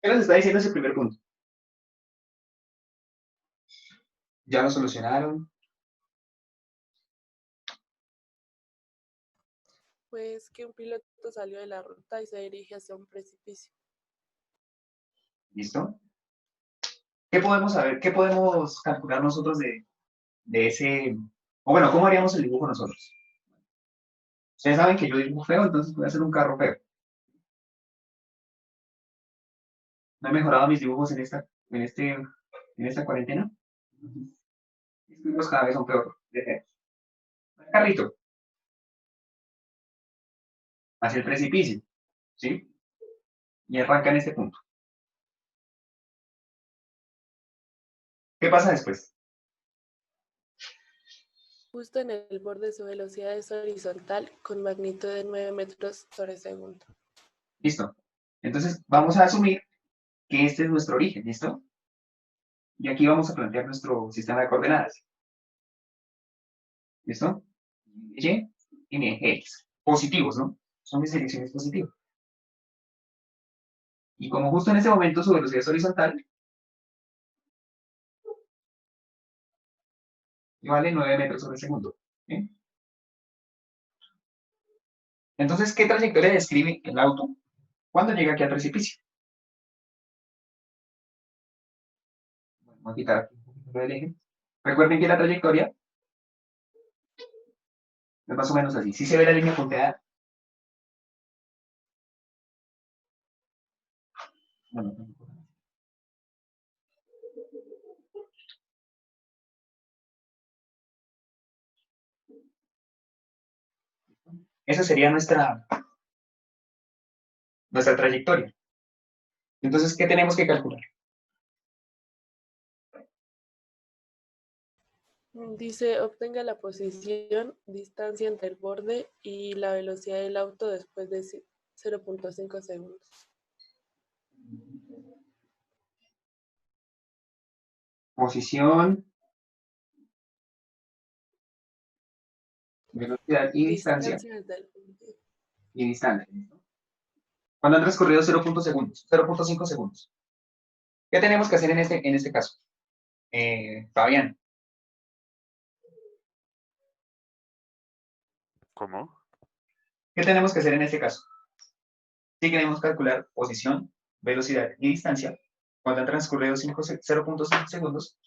¿Qué nos está diciendo ese primer punto? ¿Ya lo solucionaron? Pues que un piloto salió de la ruta y se dirige hacia un precipicio. ¿Listo? ¿Qué podemos saber? ¿Qué podemos calcular nosotros de ese? O bueno, ¿cómo haríamos el dibujo nosotros? Ustedes saben que yo dibujo feo, entonces voy a hacer un carro feo. ¿No he mejorado mis dibujos en esta cuarentena? Mis dibujos cada vez son peor. Carrito, hacia el precipicio, ¿sí? Y arranca en este punto. ¿Qué pasa después? Justo en el borde su velocidad es horizontal con magnitud de 9 metros sobre segundo. Listo. Entonces, vamos a asumir que este es nuestro origen, ¿listo? Y aquí vamos a plantear nuestro sistema de coordenadas. ¿Listo? Y, N, X. Positivos, ¿no? Son mis direcciones positivas. Y como justo en este momento su velocidad es horizontal, vale 9 metros sobre segundo. ¿Sí? Entonces, ¿qué trayectoria describe el auto cuando llega aquí al precipicio? Bueno, voy a quitar aquí un poquito del eje. Recuerden que la trayectoria es más o menos así. Si se ve la línea punteada, bueno, esa sería nuestra trayectoria. Entonces, ¿qué tenemos que calcular? Dice, obtenga la posición, distancia entre el borde y la velocidad del auto después de 0.5 segundos. Posición, velocidad y distancia. Distancia desde el borde. Y distancia. ¿Listo? Cuando han transcurrido 0.5 segundos. ¿Qué tenemos que hacer en este caso? Fabián, ¿Cómo? ¿qué tenemos que hacer en este caso? Si queremos calcular posición, velocidad y distancia, cuando han transcurrido 0.5 segundos,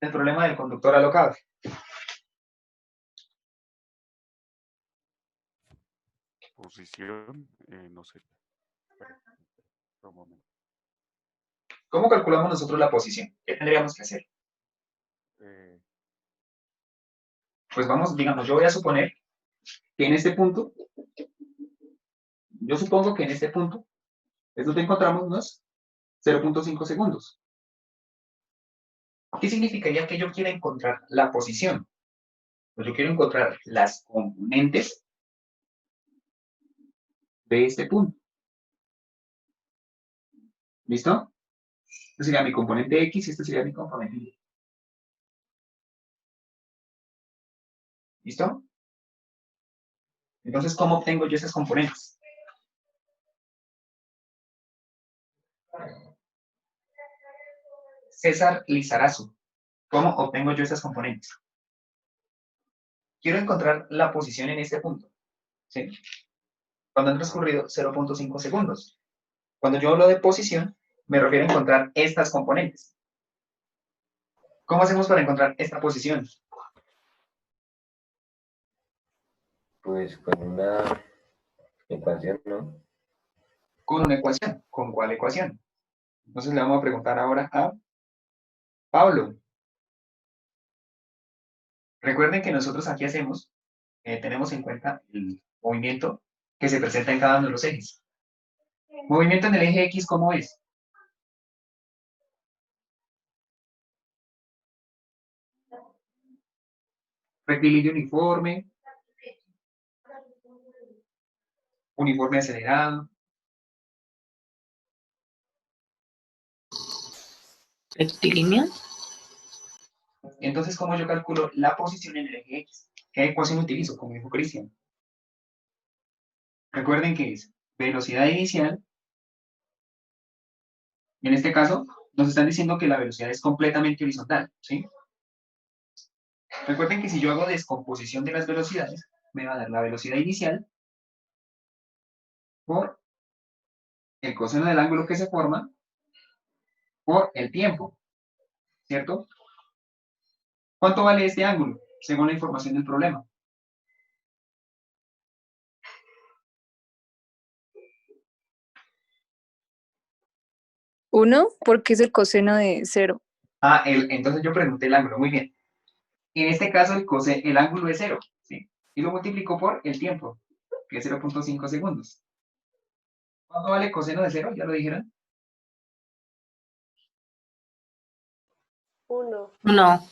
el problema del conductor alocado. Posición, no sé. Un momento. ¿Cómo calculamos nosotros la posición? ¿Qué tendríamos que hacer? Pues vamos, digamos, yo voy a suponer que en este punto, yo supongo que en este punto, es donde encontramos unos 0.5 segundos. ¿Qué significaría que yo quiera encontrar la posición? Pues yo quiero encontrar las componentes de este punto. ¿Listo? Este sería mi componente X y este sería mi componente Y. ¿Listo? Entonces, ¿cómo obtengo yo esas componentes? César Lizarazu. ¿Cómo obtengo yo esas componentes? Quiero encontrar la posición en este punto. ¿Sí? Cuando han transcurrido 0.5 segundos. Cuando yo hablo de posición, me refiero a encontrar estas componentes. ¿Cómo hacemos para encontrar esta posición? Pues con una ecuación, ¿no? Con una ecuación. ¿Con cuál ecuación? Entonces le vamos a preguntar ahora a Pablo. Recuerden que nosotros aquí tenemos en cuenta el movimiento que se presenta en cada uno de los ejes. Movimiento en el eje X, ¿cómo es? Rectilíneo uniforme, uniforme acelerado. ¿Rectilíneo? Entonces, ¿cómo yo calculo la posición en el eje X? ¿Qué ecuación utilizo? Como dijo Cristian. Recuerden que es velocidad inicial En este caso, nos están diciendo que la velocidad es completamente horizontal, ¿sí? Recuerden que si yo hago descomposición de las velocidades, me va a dar la velocidad inicial por el coseno del ángulo que se forma por el tiempo, ¿cierto? ¿Cuánto vale este ángulo? Según la información del problema. Uno, porque es el coseno de 0. Entonces yo pregunté el ángulo, muy bien. En este caso el ángulo es 0, ¿sí? Y lo multiplico por el tiempo, que es 0.5 segundos. ¿Cuánto vale coseno de 0? ¿Ya lo dijeron? 1. 1.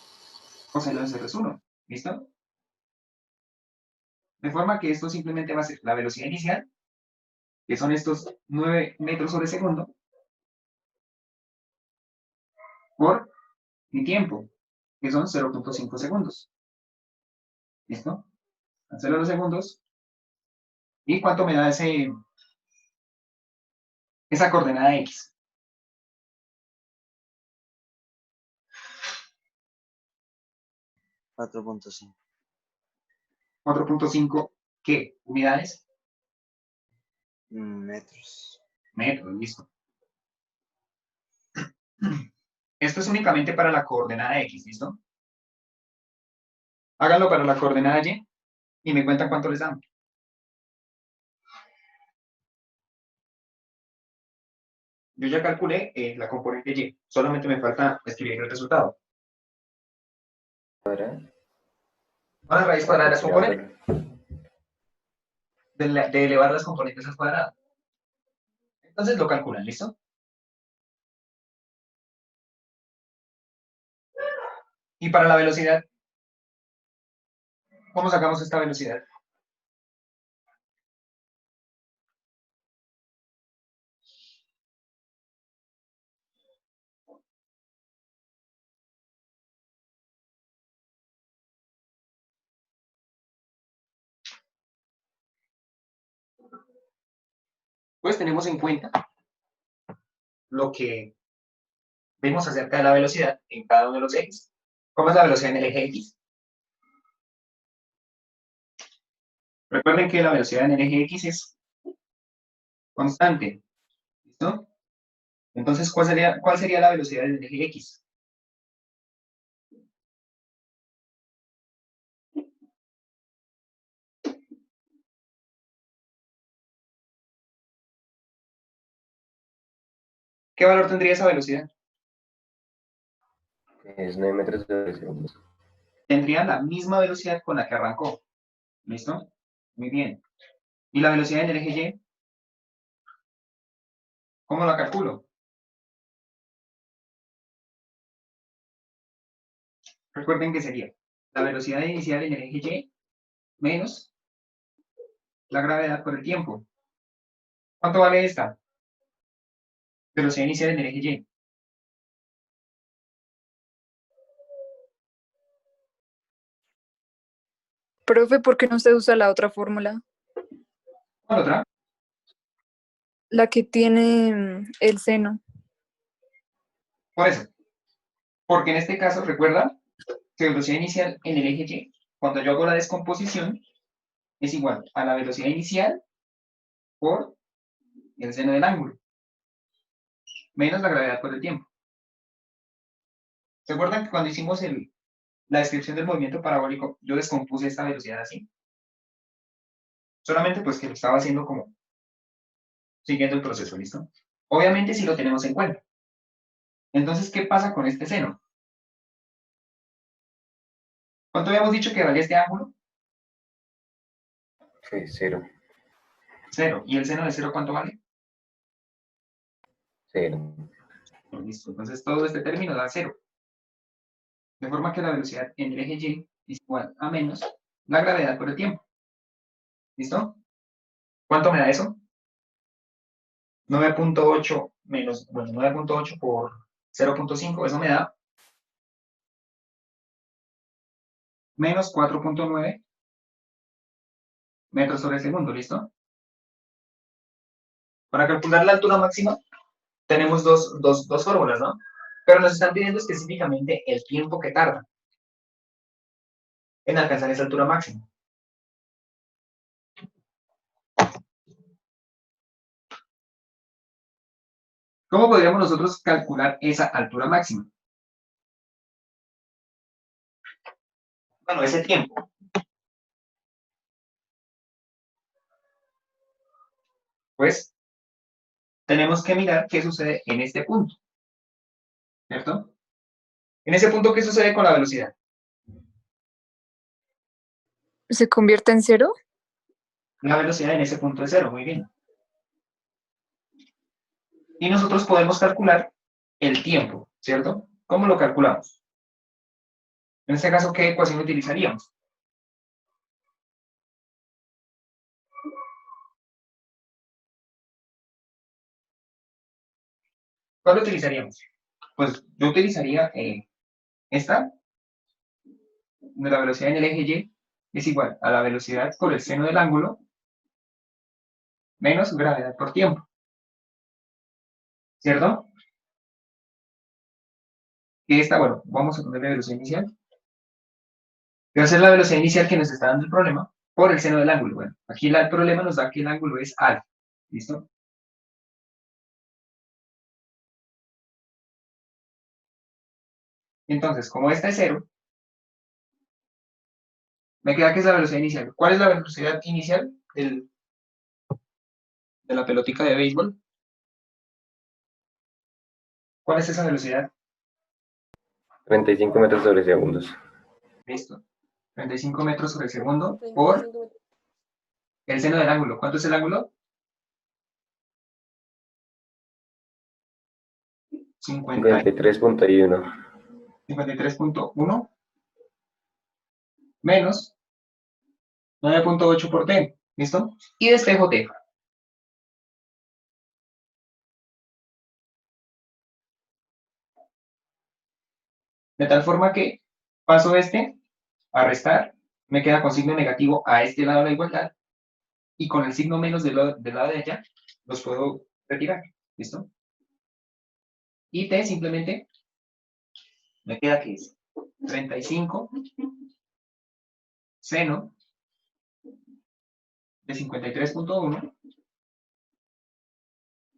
Coseno de 0 es 1, ¿listo? De forma que esto simplemente va a ser la velocidad inicial, que son estos 9 metros sobre segundo, por mi tiempo, que son 0.5 segundos. ¿Listo? Cancelo los segundos. ¿Y cuánto me da esa coordenada X? 4.5 4.5, ¿qué? ¿Unidades? metros. Metros, listo. Esto es únicamente para la coordenada X, ¿listo? Háganlo para la coordenada Y y me cuentan cuánto les dan. Yo ya calculé la componente Y, solamente me falta escribir el resultado. Ahora, Ahora raíz cuadrada de las componentes, de elevar las componentes al cuadrado. Entonces lo calculan, ¿listo? Y para la velocidad, ¿cómo sacamos esta velocidad? Pues tenemos en cuenta lo que vemos acerca de la velocidad en cada uno de los ejes. ¿Cómo es la velocidad en el eje X? Recuerden que la velocidad en el eje X es constante, ¿listo? Entonces, ¿cuál sería la velocidad en el eje X? ¿Qué valor tendría esa velocidad? es 9 metros sobre segundo. Tendría la misma velocidad con la que arrancó, ¿listo? Muy bien. ¿Y la velocidad en el eje Y? ¿Cómo la calculo? Recuerden que sería la velocidad inicial en el eje Y menos la gravedad por el tiempo. ¿Cuánto vale esta? Velocidad inicial en el eje Y. Profe, ¿por qué no se usa la otra fórmula? ¿Cuál otra? La que tiene el seno. Por eso. Porque en este caso, recuerda que velocidad inicial en el eje Y, cuando yo hago la descomposición, es igual a la velocidad inicial por el seno del ángulo, menos la gravedad por el tiempo. ¿Se acuerdan que cuando hicimos la descripción del movimiento parabólico, yo descompuse esta velocidad así? Solamente pues que lo estaba haciendo como siguiendo el proceso, ¿listo? Obviamente si lo tenemos en cuenta. Entonces, ¿qué pasa con este seno? ¿Cuánto habíamos dicho que valía este ángulo? Sí, 0. 0. ¿Y el seno de 0 cuánto vale? 0. Listo. Entonces todo este término da 0. De forma que la velocidad en el eje Y es igual a menos la gravedad por el tiempo. ¿Listo? ¿Cuánto me da eso? 9.8 menos, bueno, 9.8 por 0.5, eso me da menos 4.9 metros sobre segundo, ¿listo? Para calcular la altura máxima, tenemos dos fórmulas, ¿no? Pero nos están pidiendo específicamente el tiempo que tarda en alcanzar esa altura máxima. ¿Cómo podríamos nosotros calcular esa altura máxima? Bueno, ese tiempo. Pues tenemos que mirar qué sucede en este punto, ¿cierto? En ese punto, ¿qué sucede con la velocidad? ¿Se convierte en 0? La velocidad en ese punto es 0, muy bien. Y nosotros podemos calcular el tiempo, ¿cierto? ¿Cómo lo calculamos? En este caso, ¿qué ecuación utilizaríamos? ¿Cuál utilizaríamos? Pues yo utilizaría esta, de la velocidad en el eje Y es igual a la velocidad por el seno del ángulo menos gravedad por tiempo, ¿cierto? Y esta, bueno, vamos a ponerle velocidad inicial. Que va a ser la velocidad inicial que nos está dando el problema por el seno del ángulo. Bueno, aquí el problema nos da que el ángulo es alfa, ¿listo? Entonces, como esta es 0, me queda que es la velocidad inicial. ¿Cuál es la velocidad inicial de la pelotica de béisbol? ¿Cuál es esa velocidad? 35 metros sobre segundos. Listo. 35 metros sobre segundo por 35 metros. el seno del ángulo. ¿Cuánto es el ángulo? 53.1. 53.1 menos 9.8 por t. ¿Listo? Y despejo t. De tal forma que paso a restar, me queda con signo negativo a este lado de la igualdad, y con el signo menos del lado de allá, los puedo retirar. ¿Listo? Y t simplemente me queda que es 35 seno de 53.1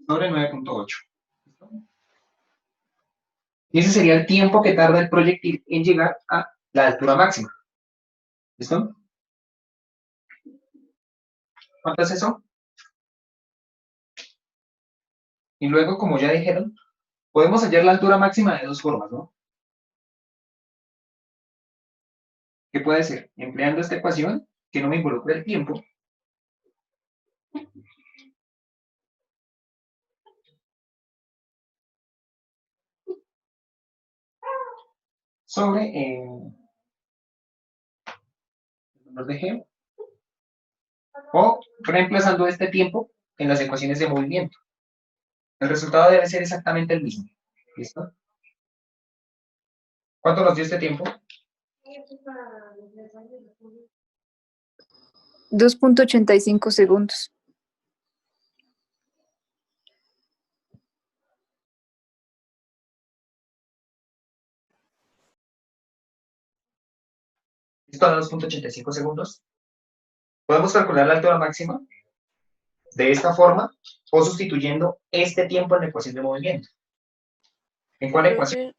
sobre 9.8. Y ese sería el tiempo que tarda el proyectil en llegar a la altura máxima. ¿Listo? ¿Cuánto es eso? Y luego, como ya dijeron, podemos hallar la altura máxima de dos formas, ¿no? ¿Qué puede ser? Empleando esta ecuación, que no me involucra el tiempo, sobre el valor de G, o reemplazando este tiempo en las ecuaciones de movimiento. El resultado debe ser exactamente el mismo. ¿Listo? ¿Cuánto nos dio este tiempo? 2.85 segundos. Esto a 2.85 segundos. Podemos calcular la altura máxima de esta forma o sustituyendo este tiempo en la ecuación de movimiento. ¿En cuál ecuación?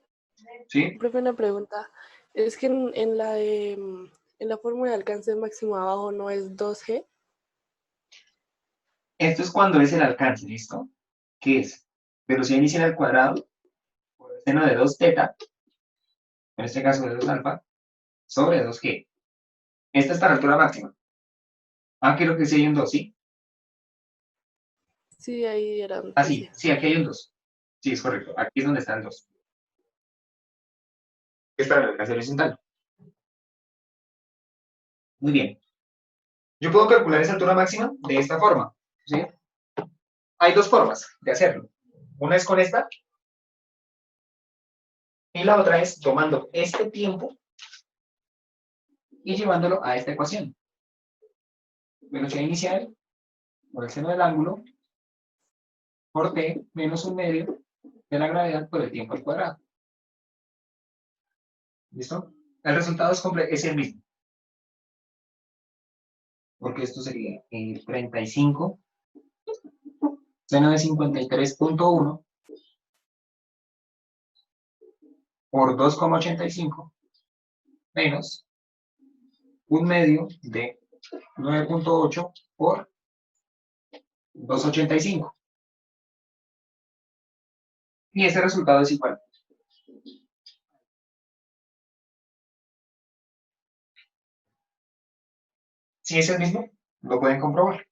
¿Sí? Profe, una pregunta. Es que en la fórmula de alcance máximo abajo no es 2G. Esto es cuando es el alcance, ¿listo? ¿Qué es? Velocidad inicial al cuadrado por el seno de 2 teta, en este caso de 2 alfa, sobre 2g. Esta está la altura máxima. Ah, creo que sí hay un 2, ¿sí? Sí, ahí eran. Ah, sí, sí, aquí hay un 2. Sí, es correcto. Aquí es donde está el 2. Es para el alcance horizontal. Muy bien. Yo puedo calcular esa altura máxima de esta forma, ¿sí? Hay dos formas de hacerlo. Una es con esta, y la otra es tomando este tiempo y llevándolo a esta ecuación. Velocidad inicial por el seno del ángulo por t menos 1 medio de la gravedad por el tiempo al cuadrado. ¿Listo? El resultado es el mismo. Porque esto sería 35 seno de 53.1 por 2,85 menos 1/2 de 9.8 por 2,85. Y ese resultado es igual. Si es el mismo, lo pueden comprobar.